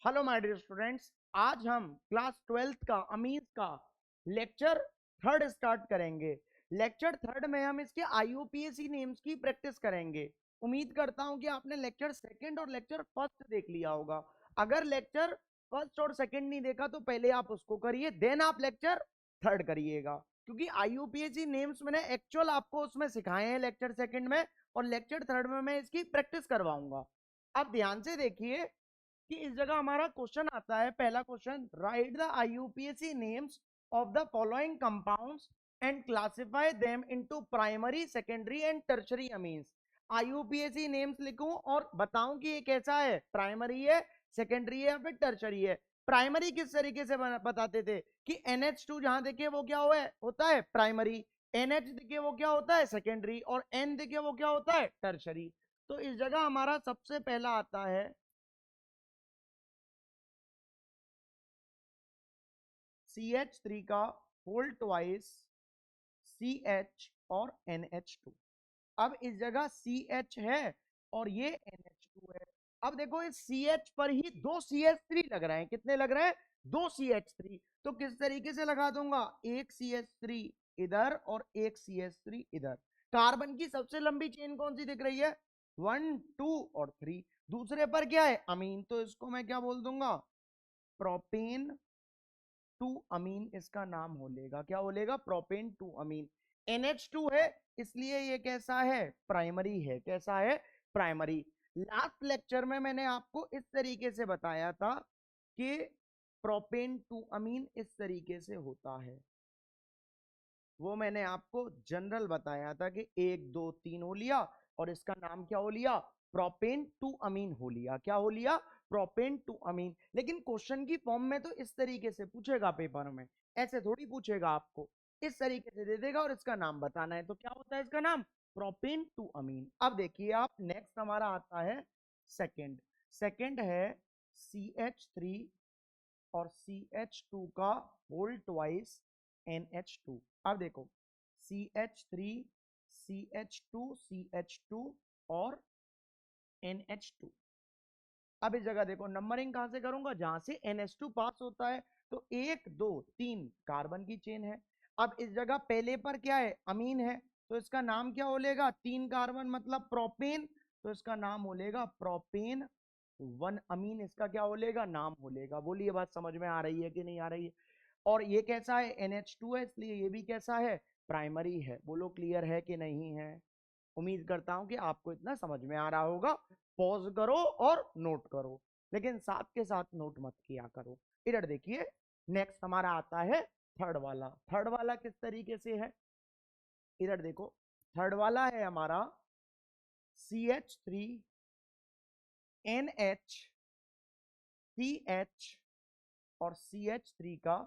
Hello my dear students, आज हम class 12th का अमीज का लेक्चर थर्ड स्टार्ट करेंगे। लेक्चर थर्ड में हम इसके आईयूपीएसी नेम्स की प्रैक्टिस करेंगे। उम्मीद करता हूं कि आपने लेक्चर सेकंड और लेक्चर फर्स्ट देख लिया होगा। अगर लेक्चर फर्स्ट और सेकंड नहीं देखा तो पहले आप उसको करिए, देन आप लेक्चर थर्ड करिएगा, क्योंकि आईयूपीएसी नेम्स मैंने एक्चुअल आपको उसमें सिखाए हैं लेक्चर सेकंड में, और लेक्चर थर्ड में मैं इसकी प्रैक्टिस करवाऊंगा। अब ध्यान से देखिए कि इस जगह हमारा क्वेश्चन आता है। पहला question, right the IUPAC names of the following compounds and classify them into primary, secondary and tertiary amines. IUPAC names लिखूं और बताऊं कि ये कैसा है, प्राइमरी है, सेकेंडरी है या फिर टर्शरी है। प्राइमरी किस तरीके से बताते थे कि NH2 जहां देखिए वो क्या हुआ है, होता है प्राइमरी, NH देखिए वो क्या होता है सेकेंडरी, और N देखिए वो क्या होता है टर्शरी। तो इस जगह हमारा सबसे पहला आता है CH3 का होल ट्वाइस CH और NH2। अब इस जगह CH है और ये NH2 है। अब देखो इस CH पर ही दो CH3 लग रहे हैं। कितने लग रहे हैं? दो CH3। तो किस तरीके से लगा दूंगा, एक CH3 इधर और एक CH3 इधर। कार्बन की सबसे लंबी चेन कौन सी दिख रही है? 1 2 और 3। दूसरे पर क्या है? अमीन। तो इसको मैं क्या बोल दूंगा? प्रोपेन टू अमीन इसका नाम हो लेगा। क्या हो लेगा? प्रोपेन टू अमीन। NH2 है इसलिए ये कैसा है? प्राइमरी है। कैसा है? प्राइमरी। लास्ट लेक्चर में मैंने आपको इस तरीके से बताया था कि प्रोपेन टू अमीन इस तरीके से होता है। वो मैंने आपको जनरल बताया था कि 1 2 3 हो लिया और इसका नाम क्या हो लिया? प्रोपेन टू अमीन हो लिया। क्या हो लिया? प्रोपेन टू अमीन। लेकिन क्वेश्चन की फॉर्म में तो इस तरीके से पूछेगा पेपर में, ऐसे थोड़ी पूछेगा आपको। इस तरीके से दे देगा और इसका नाम बताना है। तो क्या होता है इसका नाम? प्रोपेन टू अमीन। अब देखिए आप, नेक्स्ट हमारा आता है सेकेंड। सेकेंड है CH3 और CH2 का होल ट्वाइस NH2। अब देखो CH3 CH2 CH2 और NH2। अब इस जगह देखो नंबरिंग कहां से करूंगा? जहां से NH2 पास होता है। तो 1 2 3 कार्बन की चेन है। अब इस जगह पहले पर क्या है? अमीन है। तो इसका नाम क्या हो लेगा? 3 कार्बन मतलब प्रोपेन। तो इसका नाम हो लेगा प्रोपेन 1 अमीन। इसका क्या हो लेगा? नाम हो लेगा। बोलिए बात समझ में आ रही है कि नहीं आ रही है? और ये कैसा है? NH2 है इसलिए ये भी कैसा है? प्राइमरी है। बोलो क्लियर है कि नहीं है? उम्मीद करता हूं कि आपको इतना समझ में आ रहा होगा। पॉज करो और नोट करो, लेकिन साथ के साथ नोट मत किया करो। इधर देखिए, नेक्स्ट हमारा आता है थर्ड वाला। थर्ड वाला किस तरीके से है? इधर देखो, थर्ड वाला है हमारा CH3 NH CH और CH3 का,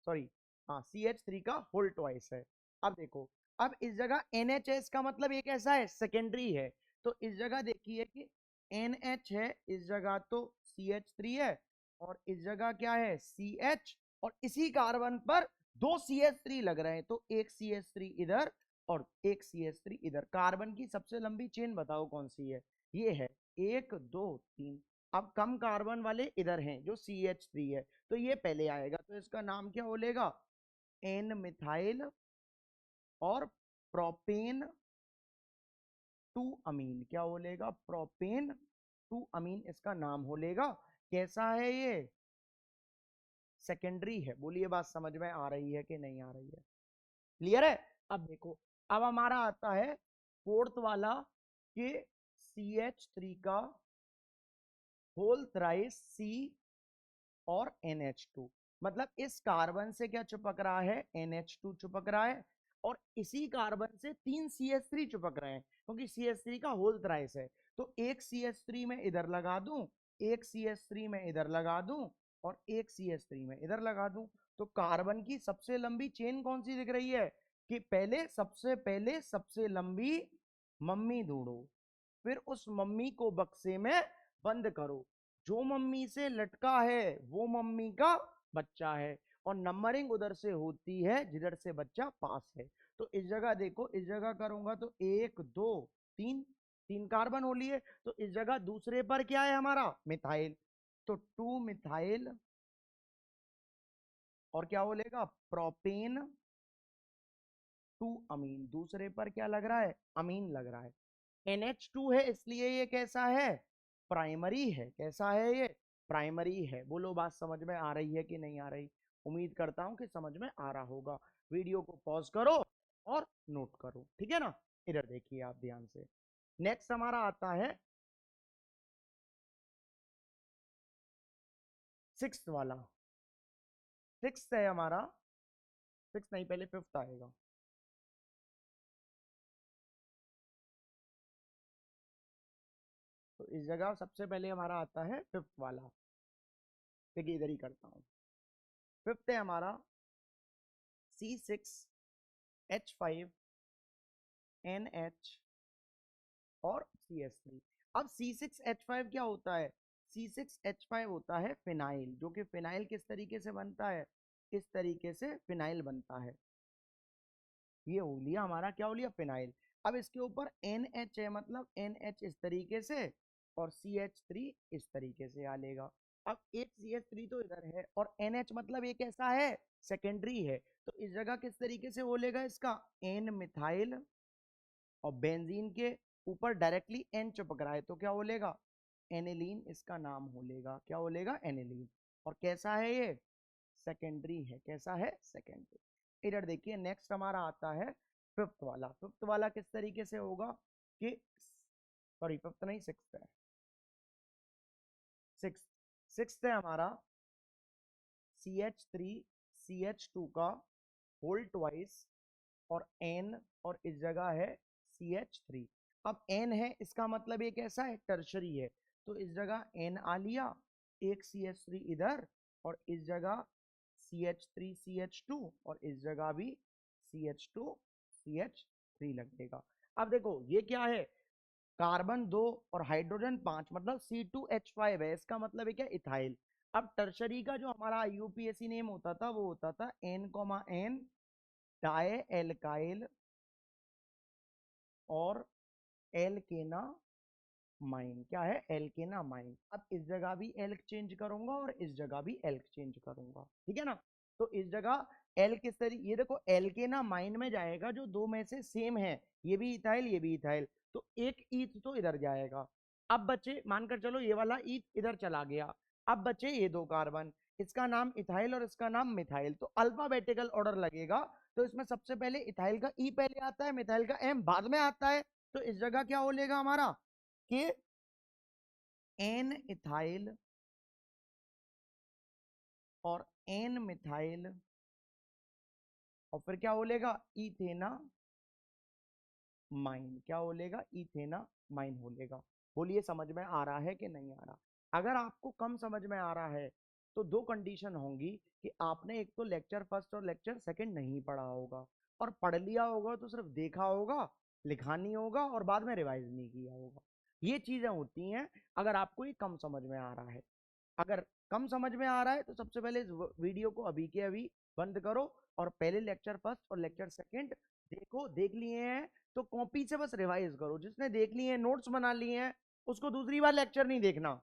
सॉरी, हाँ CH3 का होल ट्वाइस है। अब देखो, अब इस जगह NHS का मतलब ये कैसा है? सेकेंडरी है। तो इस जगह देखिए कि NH है, इस जगह तो CH3 है, और इस जगह क्या है? CH। और इसी कार्बन पर दो CH3 लग रहे हैं। तो एक CH3 इधर और एक CH3 इधर। कार्बन की सबसे लंबी चेन बताओ कौन सी है? ये है 1 2 3। अब कम कार्बन वाले इधर हैं जो CH3 है, तो ये पहले आएगा। तो इसका नाम क्या हो लेगा? एन मिथाइल और प्रोपेन टू अमीन। क्या हो लेगा? प्रोपेन टू अमीन इसका नाम हो लेगा। कैसा है ये? सेकेंडरी है। बोलिए बात समझ में आ रही है कि नहीं आ रही है? क्लियर है? अब देखो, अब हमारा आता है फोर्थ वाला कि CH3 का होल थ्राइस C और NH2। मतलब इस कार्बन से क्या चिपक रहा है? NH2 चिपक रहा है, और इसी कार्बन से 3 CH3 चिपक रहे हैं, क्योंकि CH3 का होल थ्राइस है। तो एक CH3 में इधर लगा दूं, एक CH3 में इधर लगा दूं, और एक CH3 में इधर लगा दूं। तो कार्बन की सबसे लंबी चेन कौन सी दिख रही है? कि पहले सबसे लंबी मम्मी ढूंढो, फिर उस मम्मी को बक्से में बंद करो। जो मम्मी से लटका है वो मम्मी का बच्चा है, और नंबरिंग उधर से होती है जिधर से बच्चा पास है। तो इस जगह देखो, इस जगह करूंगा तो 1 2 3, 3 कार्बन हो लिए। तो इस जगह दूसरे पर क्या है हमारा? मिथाइल। तो 2 मिथाइल और क्या बोलेगा, प्रोपेन 2 अमीन। दूसरे पर क्या लग रहा है, अमीन लग रहा है। NH2 है इसलिए ये कैसा है, प्राइमरी है। कैसा है ये, प्राइमरी है। बोलो बात समझ में आ रही है कि नहीं आ रही? उम्मीद करता हूं कि समझ में आ रहा होगा। वीडियो को पॉज करो और नोट करो, ठीक है ना। इधर देखिए आप ध्यान से। नेक्स्ट हमारा आता है सिक्स्थ वाला। सिक्स्थ है हमारा, सिक्स नहीं पहले फिफ्थ आएगा। तो इस जगह सबसे पहले हमारा आता है फिफ्थ वाला। देखिए इधर ही करता हूं। फिफ्थ है हमारा C6H5NH और CH3। अब C6H5 क्या होता है, C6H5 होता है फिनाइल, जो कि फिनाइल किस तरीके से बनता है, इस तरीके से फिनाइल बनता है। ये हो लिया हमारा, क्या हो लिया, फिनाइल। अब इसके ऊपर NH है, मतलब NH इस तरीके से और CH3 इस तरीके से आ लेगा। अब एक CH3 तो इधर है और NH मतलब ये कैसा है, सेकेंडरी है। तो इस जगह किस तरीके से हो लेगा इसका, N मिथाइल, और बेंजीन के ऊपर डायरेक्टली N चिपक रहा है तो क्या हो लेगा, एनिलीन इसका नाम हो लेगा। क्या हो लेगा, एनिलीन। और कैसा है ये, सेकेंडरी है। कैसा है, सेकेंडरी। इधर देखिए नेक्स्ट हमारा आता है फिफ्थ वाला। फिफ्थ वाला किस तरीके से होगा कि, सॉरी फिफ्थ नहीं, सिक्स्थ है। सिक्स्थ, सिक्स्थ है हमारा CH3CH2 का होल ट्वाइस और N, और इस जगह है CH3। अब N है इसका मतलब ये कैसा है, टर्शरी है। तो इस जगह N आ लिया, एक CH3 इधर, और इस जगह CH3CH2, और इस जगह भी CH2CH3 लगेगा। अब देखो ये क्या है, कार्बन 2 और हाइड्रोजन 5, मतलब C2H5 है। इसका मतलब है क्या, इथाइल। अब टर्शरी का जो हमारा यूपीएससी नेम होता था वो होता था N, डाई एल्काइल और एल्केना माइन। क्या है, एल्केना माइन। अब इस जगह भी एल्क चेंज करूंगा और इस जगह भी एल्क चेंज करूंगा, ठीक है ना। तो इस जगह एल किस तरीके, ये देखो एल्केना माइन में जाएगा जो दो में से सेम है, ये भी इथाइल ये भी इथाइल, तो एक ईथ तो इधर जाएगा। अब बचे, मानकर चलो ये वाला ईथ इधर चला गया। अब बचे ये दो कार्बन, इसका नाम इथाइल और इसका नाम मिथाइल। तो अल्फाबेटिकल ऑर्डर लगेगा। तो इसमें सबसे पहले इथाइल का ई पहले आता है, मिथाइल का एम बाद में आता है। तो इस जगह क्या हो लेगा हमारा कि एन इथाइल और एन मिथाइल, और फिर क्या हो लेगा, इथेना माइन। क्या हो लेगा, इथेना माइन हो लेगा। बोलिए समझ में आ रहा है कि नहीं आ रहा। अगर आपको कम समझ में आ रहा है तो दो कंडीशन होंगी कि आपने एक तो लेक्चर फर्स्ट और लेक्चर सेकंड नहीं पढ़ा होगा, और पढ़ लिया होगा तो सिर्फ देखा होगा, लिखा नहीं होगा, और बाद में रिवाइज नहीं किया होगा। ये चीजें होती हैं अगर आपको ये कम समझ में आ रहा है। अगर कम समझ में आ रहा है तो सबसे पहले इस वीडियो को अभी के अभी बंद करो, और पहले लेक्चर फर्स्ट और लेक्चर सेकंड देखो। देख लिए हैं तो कॉपी से बस रिवाइज करो। जिसने देख लिए हैं, नोट्स बना लिए हैं, उसको दूसरी बार लेक्चर नहीं देखना।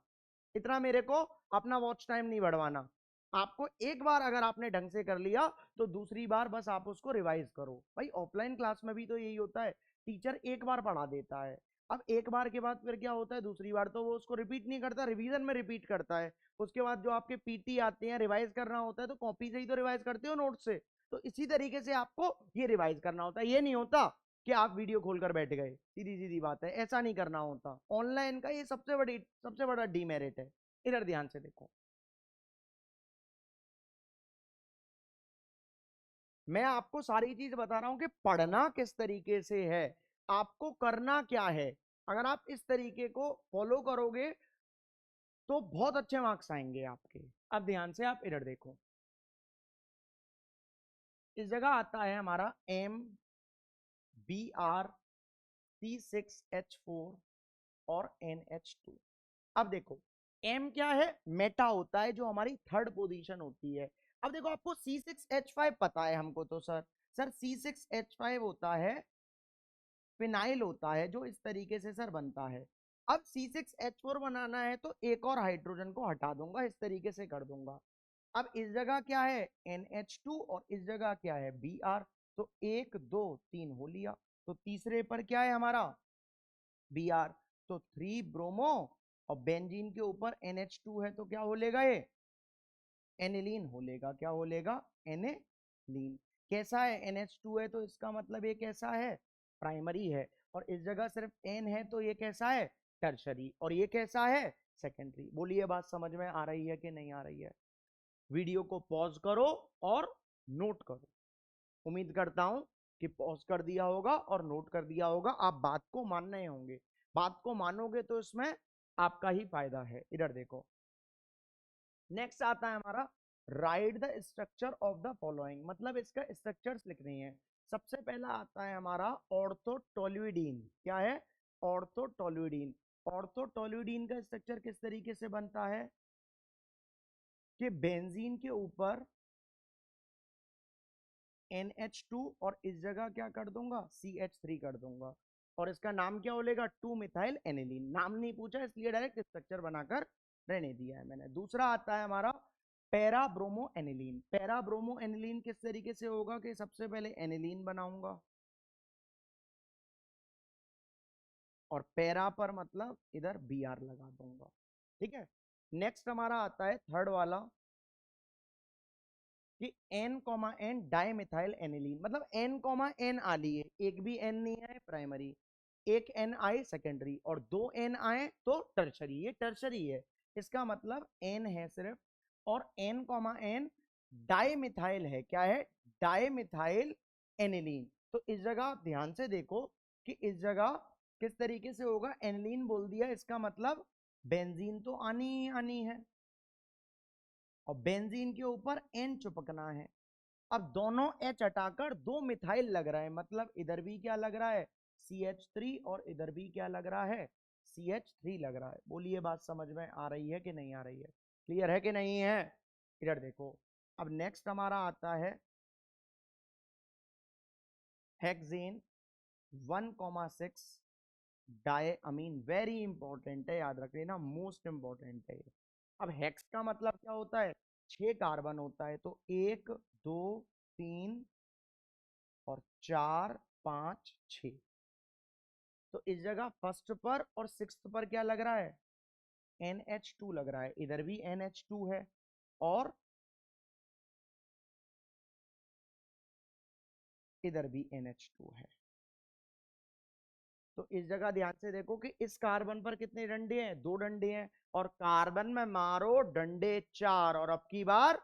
इतना मेरे को अपना वॉच टाइम नहीं बढ़वाना। आपको एक बार अगर आपने ढंग से कर लिया तो दूसरी बार बस आप उसको रिवाइज करो। भाई ऑफलाइन क्लास में भी तो यही होता है, टीचर एक बार पढ़ा देता है। अब एक बार के बाद फिर क्या होता है, दूसरी बार तो वो उसको रिपीट नहीं करता, रिवीजन में रिपीट करता है। उसके बाद जो आपके पीटी आते हैं, रिवाइज करना होता है, तो कॉपी से ही तो रिवाइज करते हो, नोट से। तो इसी तरीके से आपको ये रिवाइज करना होता है। ये नहीं होता कि आप वीडियो खोलकर बैठ गए, सीधी सीधी बात है, ऐसा नहीं करना होता। ऑनलाइन का ये सबसे बड़ा डीमेरिट है। इधर ध्यान से देखो, मैं आपको सारी चीज बता रहा हूं कि पढ़ना किस तरीके से है, आपको करना क्या है। अगर आप इस तरीके को फॉलो करोगे तो बहुत अच्छे मार्क्स आएंगे आपके। अब ध्यान से आप इधर देखो, इस जगह आता है हमारा MbR C6H4 और NH2। अब देखो M क्या है, मेटा होता है, जो हमारी थर्ड पोजीशन होती है। अब देखो आपको C6H5 पता है हमको, तो सर C6H5 होता है फिनाइल, होता है जो इस तरीके से सर बनता है। अब C6H4 बनाना है तो एक और हाइड्रोजन को हटा दूंगा, इस तरीके से कर दूंगा। अब इस जगह क्या है NH2 और इस जगह क्या है Br, तो 1 2 3 हो लिया। तो तीसरे पर क्या है हमारा Br, तो 3 ब्रोमो और बेंजीन के ऊपर NH2 है तो क्या हो लेगा ये एनिलीन हो लेगा। क्या हो लेगा एनिलीन। कैसा है NH2 है तो इसका मतलब ये कैसा है प्राइमरी है, और इस जगह सिर्फ N है तो ये कैसा है टर्शरी, और ये कैसा है सेकेंडरी। बोलिए बात समझ में आ रही है कि नहीं आ रही है। वीडियो को पॉज करो और नोट करो। उम्मीद करता हूं कि पॉज कर दिया होगा और नोट कर दिया होगा। आप बात को मानने होंगे, बात को मानोगे तो इसमें आपका ही फायदा है। इधर देखो नेक्स्ट आता है हमारा right the structure of the following, मतलब इसका स्ट्रक्चर्स लिखनी है। सबसे पहला आता है हमारा ऑर्थोटोल्यूडीन। क्या है ऑर्थोटोल्यूडीन। ऑर्थोटोल्यूडीन का स्ट्रक्चर किस तरीके से बनता है कि बेंजीन के ऊपर NH2 और इस जगह क्या कर दूंगा CH3 कर दूंगा, और इसका नाम क्या होगा 2 मिथाइल एनिलीन। नाम नहीं पूछा इसलिए डायरेक्ट स्ट्रक्चर बनाकर रहने दिया है मैंने। दूसरा आता है हमारा para bromo aniline. Para bromo aniline किस तरीके से होगा कि सबसे पहले एनिलीन बनाऊंगा और पैरा पर मतलब इधर Br लगा दूंगा। ठीक है, नेक्स्ट हमारा आता है थर्ड वाला कि N, डाई मिथाइल एनिलीन, मतलब N, आ लिए, एक भी N नहीं आए प्राइमरी, एक N आए सेकेंडरी और 2 N आए तो टर्शरी। ये टर्शरी है, इसका मतलब N है सिर्फ, और N, डाई मिथाइल है। क्या है डाई मिथाइल एनिलीन। तो इस जगह आप ध्यान से देखो कि इस जगह किस तरीके से होगा एनिलीन बोल दिया, इसका मतलब बेंजीन तो आनी ही आनी है और बेंजीन के ऊपर N चिपकना है। अब दोनों H हटाकर 2 मिथाइल लग रहा है, मतलब इधर भी क्या लग रहा है CH3 और इधर भी क्या लग रहा है CH3 लग रहा है। बोलिए बात समझ में आ रही है कि नहीं आ रही है, क्लियर है कि नहीं है। इधर देखो अब नेक्स्ट हमारा आता है हेक्सेन 1,6 डाई अमीन। वेरी इंपॉर्टेंट है, याद रख लेना, मोस्ट इंपॉर्टेंट है। अब हेक्स का मतलब क्या होता है 6 कार्बन होता है, तो 1 2 3 और 4 5 6। तो इस जगह फर्स्ट पर और सिक्स्थ पर क्या लग रहा है NH2 लग रहा है, इधर भी NH2 है और इधर भी NH2 है। तो इस जगह ध्यान से देखो कि इस कार्बन पर कितने डंडे हैं 2 डंडे हैं, और कार्बन में मारो डंडे 4, और अब की बार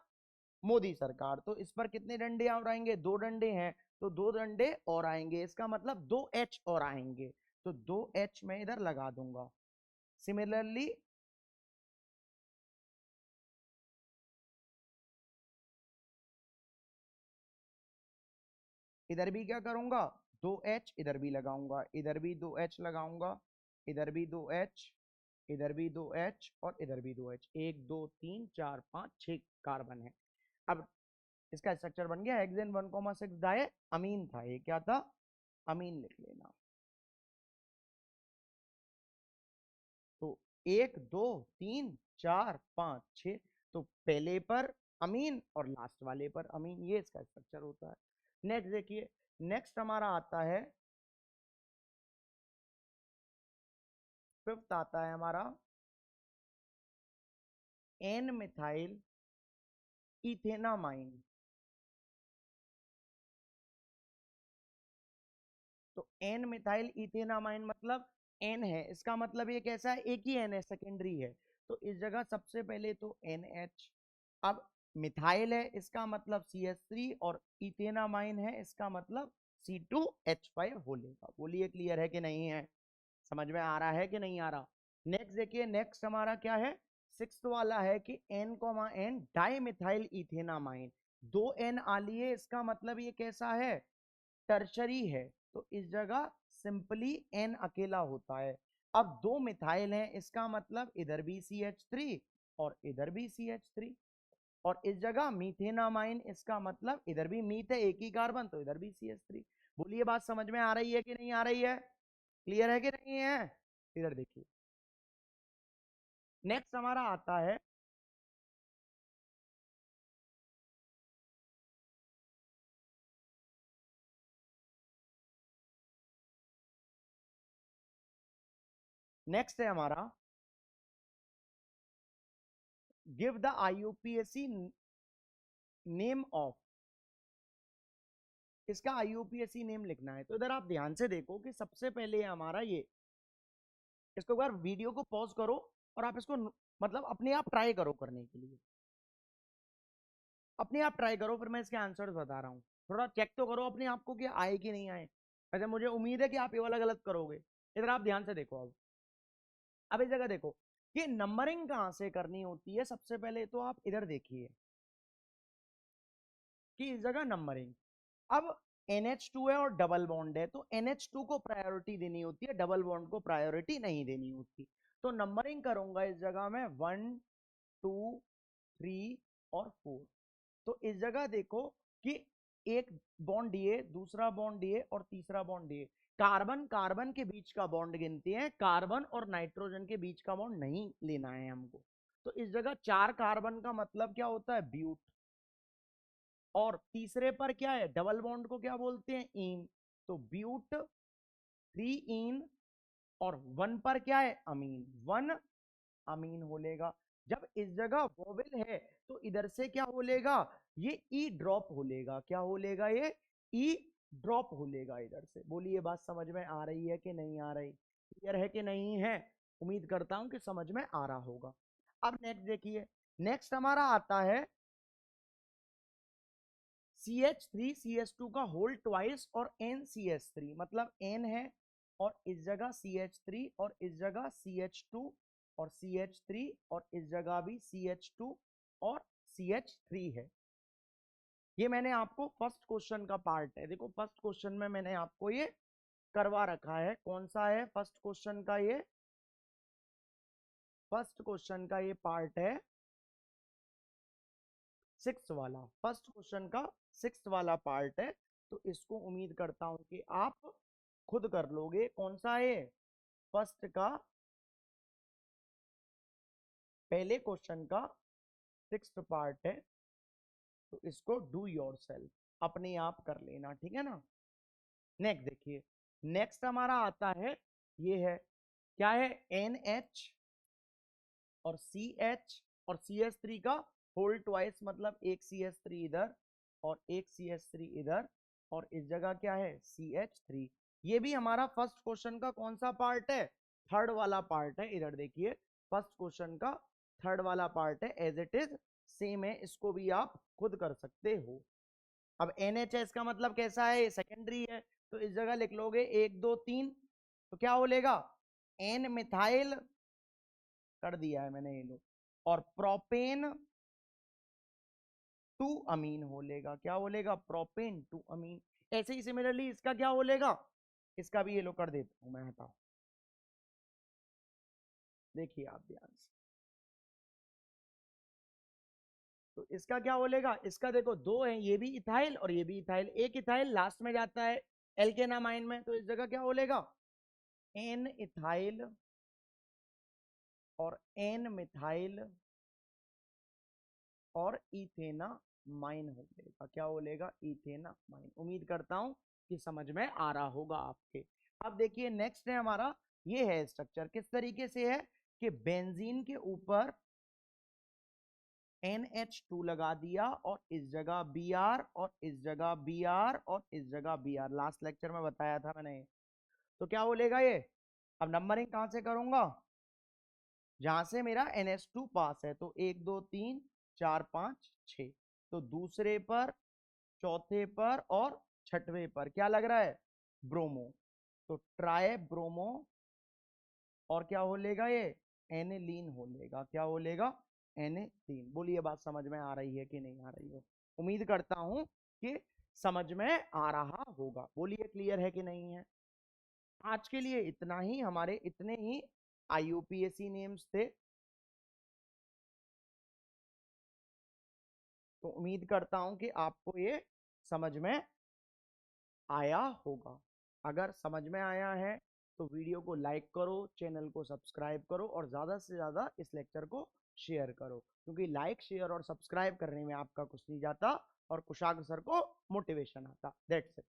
मोदी सरकार। तो इस पर कितने डंडे और आएंगे 2 डंडे हैं, तो 2 डंडे और आएंगे, इसका मतलब 2H और आएंगे, तो 2H में इधर लगा दूंगा। सिमिलरली इधर भी क्या करूंगा 2H इधर भी लगाऊंगा, इधर भी 2H लगाऊंगा, इधर भी 2H, इधर भी 2H और इधर भी 2H। 1 2 3 4 5 6 कार्बन है। अब इसका स्ट्रक्चर बन गया हेक्सेन 1,6 डाई अमीन था, ये क्या था अमीन लिख लेना। तो 1 2 3 4 5 6, तो पहले पर अमीन और लास्ट वाले पर अमीन, ये इसका स्ट्रक्चर होता है। नेक्स्ट देखिए, नेक्स्ट हमारा आता है फिफ्थ आता है हमारा एन मिथाइल इथेनामाइन। तो एन मिथाइल इथेनामाइन मतलब एन है, इसका मतलब ये कैसा है एक ही एन है सेकेंडरी है, तो इस जगह सबसे पहले तो NH। अब मिथाइल है इसका मतलब CH3 और इथेनामाइन है इसका मतलब C2H5 हो लेगा। बोलिए क्लियर है कि नहीं है, समझ में आ रहा है कि नहीं आ रहा। नेक्स्ट देखिए, नेक्स्ट हमारा क्या है सिक्स्थ वाला है कि N, di methyl ethanamine. 2 N आ लिए, इसका मतलब ये कैसा है टर्शरी है, तो इस जगह सिंपली N अकेला होता है। अब 2 मिथाइल हैं, इसका मतलब इधर भी CH3 और इधर भी CH3, और इस जगह मीथेनामाइन, इसका मतलब इधर भी मीथ है एक ही कार्बन तो इधर भी CH3। बोलिए बात समझ में आ रही है कि नहीं आ रही है, क्लियर है कि नहीं है। इधर देखिए नेक्स्ट हमारा आता है नेक्स्ट है हमारा give the IUPAC name of. इसका आईयूपीएसी नेम लिखना है। तो इधर आप ध्यान से देखो कि सबसे पहले हमारा ये, इसको एक बार वीडियो को पॉज करो और आप इसको मतलब अपने आप ट्राई करो करने के लिए, अपने आप ट्राई करो, फिर मैं इसके आंसर्स बता रहा हूँ। थोड़ा चेक तो करो अपने आप को कि आए कि नहीं आए। वैसे मुझे उम्मीद है कि आप ये वाला गलत करोगे। इधर आप ध्यान से देखो। अब इस जगह देखो कि नंबरिंग कहां से करनी होती है। सबसे पहले तो आप इधर देखिए कि इस जगह नंबरिंग, अब NH2 है और डबल बॉन्ड है, तो NH2 को प्रायोरिटी देनी होती है, डबल बॉन्ड को प्रायोरिटी नहीं देनी होती। तो नंबरिंग करूंगा इस जगह में 1 2 3 और 4। तो इस जगह देखो कि एक बॉन्ड ये, दूसरा बॉन्ड ये और तीसरा बॉन्ड ये। कार्बन कार्बन के बीच का बॉन्ड गिनते हैं, कार्बन और नाइट्रोजन के बीच का बॉन्ड नहीं लेना है हमको। तो इस जगह 4 कार्बन का मतलब क्या होता है, ब्यूट। और तीसरे पर क्या है, डबल बॉन्ड को क्या बोलते हैं, इन। तो ब्यूट 3 इन, और 1 पर क्या है, अमीन, 1 अमीन होलेगा। जब इस जगह वोवेल है तो इधर से क्या होलेगा, ये ई ड्रॉप होलेगा। क्या होलेगा, ये ई ड्रॉप होलेगा इधर से। बोलिए बात समझ में आ रही है कि नहीं आ रही, क्लियर है कि नहीं है। उम्मीद करता हूं कि समझ में आ रहा होगा। अब नेक्स्ट देखिए, नेक्स्ट हमारा आता है CH3CH2 का होल ट्वाइस और NCH3, मतलब N है और इस जगह CH3 और इस जगह CH2 और CH3 और इस जगह भी CH2 और CH3 है। ये मैंने आपको फर्स्ट क्वेश्चन का पार्ट है। देखो फर्स्ट क्वेश्चन में मैंने आपको ये करवा रखा है। कौन सा है फर्स्ट क्वेश्चन का, ये फर्स्ट क्वेश्चन का ये पार्ट है सिक्स वाला, फर्स्ट क्वेश्चन का सिक्स वाला पार्ट है। तो इसको उम्मीद करता हूं कि आप खुद कर लोगे। कौन सा है, फर्स्ट का पहले क्वेश्चन का सिक्स पार्ट है। तो इसको डू योर सेल्फ, अपने आप कर लेना, ठीक है ना। नेक्स्ट देखिए, नेक्स्ट हमारा आता है, ये है क्या है, NH और CH और CH3 का होल ट्वाइस, मतलब एक CH3 इधर और एक CH3 इधर, और इस जगह क्या है, CH3। ये भी हमारा फर्स्ट क्वेश्चन का कौन सा पार्ट है, थर्ड वाला पार्ट है। इधर देखिए फर्स्ट क्वेश्चन का थर्ड वाला पार्ट है, एज इट इज सेम है। इसको भी आप खुद कर सकते हो। अब NHS का मतलब कैसा है, सेकेंडरी है। तो इस जगह लिख लोगे 1 2 3, तो क्या बोलेगा, N मिथाइल कर दिया है मैंने, ये लो, और प्रोपेन टू अमीन बोलेगा। क्या बोलेगा, प्रोपेन टू अमीन। ऐसे ही सिमिलरली इसका क्या बोलेगा, इसका भी ये लो कर देता हूं मैं, हटाओ। देखिए आप ध्यान से, तो इसका क्या बोलेगा, इसका देखो दो है, ये भी इथाइल और ये भी इथाइल। एक इथाइल लास्ट में जाता है एल्केनामाइन में, तो इस जगह क्या बोलेगा, एन इथाइल और एन मिथाइल और इथेना माइन हो जाएगा। क्या बोलेगा, इथेना माइन। उम्मीद करता हूं कि समझ में आ रहा होगा आपके। अब देखिए नेक्स्ट है हमारा, ये है स्ट्रक्चर किस तरीके से है कि बेंजीन के ऊपर NH2 लगा दिया और इस जगह Br और इस जगह Br और इस जगह Br। लास्ट लेक्चर में बताया था मैंने। तो क्या बोलेगा ये, अब नंबरिंग कहां से करूंगा, जहां से मेरा NH2 पास है। तो 1 2 3 4 5 6, तो दूसरे पर, चौथे पर और छठवें पर क्या लग रहा है, ब्रोमो। तो ट्राई ब्रोमो, और क्या हो लेगा ये, एनिलीन हो लेगा। क्या हो लेगा, एनिलीन। बोलिए बात समझ में आ रही है कि नहीं आ रही है। उम्मीद करता हूं कि समझ में आ रहा होगा। बोलिए क्लियर है कि नहीं है। आज के लिए इतना ही, हमारे इतने ही IUPAC नेम्स थे। तो उम्मीद करता हूं कि आपको ये समझ में आया होगा। अगर समझ में आया है तो वीडियो को लाइक करो, चैनल को सब्सक्राइब करो और ज़्यादा से ज़्यादा इस लेक्चर को शेयर करो, क्योंकि लाइक शेयर और सब्सक्राइब करने में आपका कुछ नहीं जाता और कुशाग्र सर को मोटिवेशन आता। That's it.